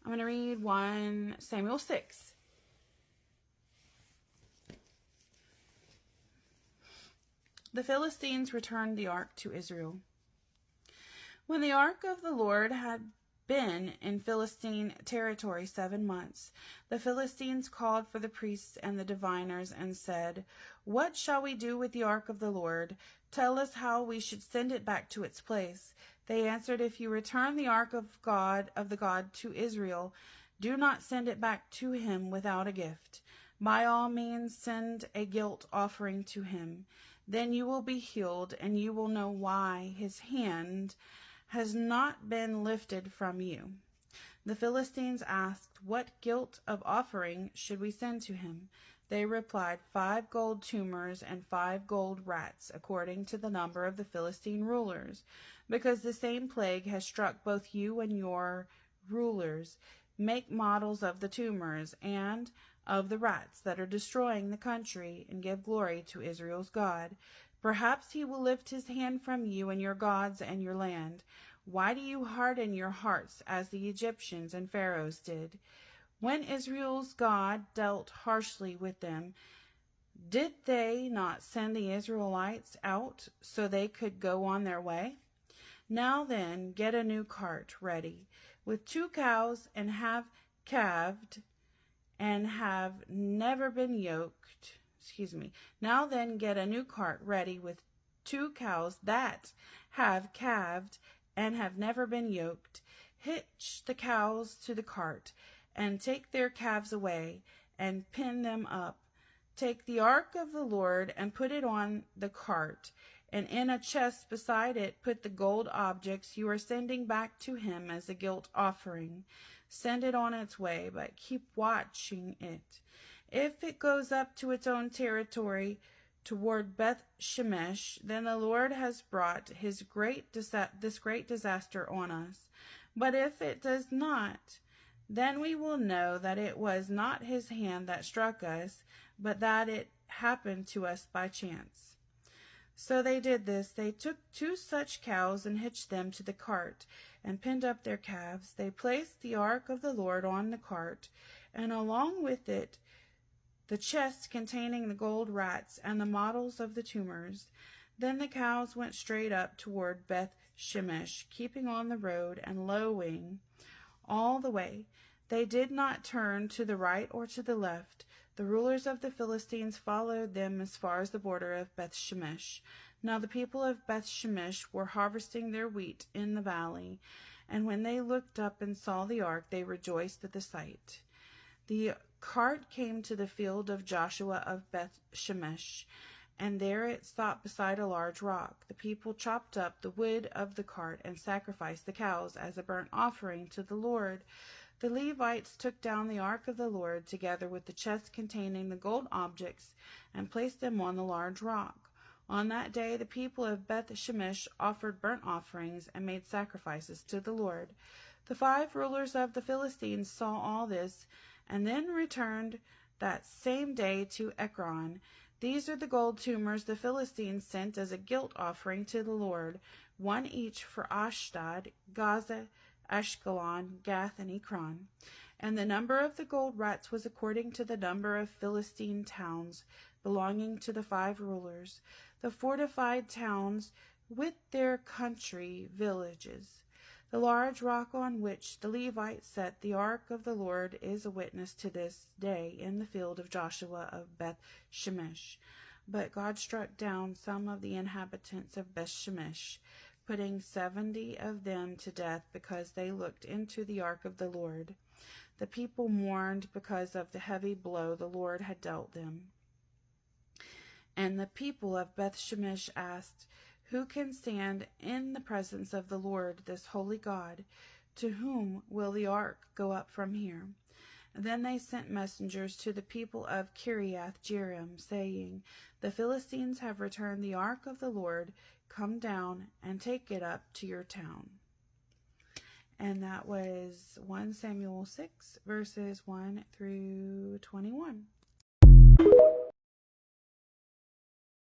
I'm going to read 1 Samuel 6. The Philistines returned the ark to Israel. When the ark of the Lord had been in Philistine territory 7 months, the Philistines called for the priests and the diviners and said, "What shall we do with the ark of the Lord? Tell us how we should send it back to its place." They answered, "If you return the ark of the God to Israel, do not send it back to him without a gift. By all means send a guilt offering to him. Then you will be healed, and you will know why his hand has not been lifted from you." The Philistines asked, "What guilt of offering should we send to him?" They replied, 5 gold tumors and 5 gold rats, according to the number of the Philistine rulers, because the same plague has struck both you and your rulers. Make models of the tumors and of the rats that are destroying the country, and give glory to Israel's God. Perhaps he will lift his hand from you and your gods and your land. Why do you harden your hearts as the Egyptians and Pharaohs did? When Israel's God dealt harshly with them, did they not send the Israelites out so they could go on their way? Now then, get a new cart ready with 2 cows and have calved and have never been yoked. Now then, get a new cart ready with 2 cows that have calved and have never been yoked. Hitch the cows to the cart and take their calves away and pin them up. Take the ark of the Lord and put it on the cart, and in a chest beside it put the gold objects you are sending back to him as a guilt offering. Send it on its way, but keep watching it. If it goes up to its own territory toward Beth Shemesh, then the Lord has brought this great disaster on us. But if it does not, then we will know that it was not his hand that struck us, but that it happened to us by chance." So they did this. They took 2 such cows and hitched them to the cart and pinned up their calves. They placed the ark of the Lord on the cart, and along with it the chest containing the gold rats and the models of the tumors. Then the cows went straight up toward Beth Shemesh, keeping on the road and lowing all the way. They did not turn to the right or to the left. The rulers of the Philistines followed them as far as the border of Beth Shemesh. Now the people of Beth Shemesh were harvesting their wheat in the valley, and when they looked up and saw the ark, they rejoiced at the sight. The cart came to the field of Joshua of Beth Shemesh, and there it stopped beside a large rock. The people chopped up the wood of the cart and sacrificed the cows as a burnt offering to the Lord. The Levites took down the ark of the Lord together with the chest containing the gold objects and placed them on the large rock. On that day the people of Beth Shemesh offered burnt offerings and made sacrifices to the Lord. The 5 rulers of the Philistines saw all this and then returned that same day to Ekron. These are the gold tumors the Philistines sent as a guilt offering to the Lord, 1 each for Ashdod, Gaza, Ashkelon, Gath, and Ekron. And the number of the gold rats was according to the number of Philistine towns belonging to the 5 rulers, the fortified towns with their country villages. The large rock on which the Levites set the ark of the Lord is a witness to this day in the field of Joshua of Beth Shemesh. But God struck down some of the inhabitants of Beth Shemesh, putting 70 of them to death because they looked into the ark of the Lord. The people mourned because of the heavy blow the Lord had dealt them. And the people of Beth Shemesh asked, "Who can stand in the presence of the Lord, this holy God? To whom will the ark go up from here?" Then they sent messengers to the people of Kiriath Jearim, saying, "The Philistines have returned the ark of the Lord. Come down and take it up to your town." And that was 1 Samuel 6, verses 1 through 21.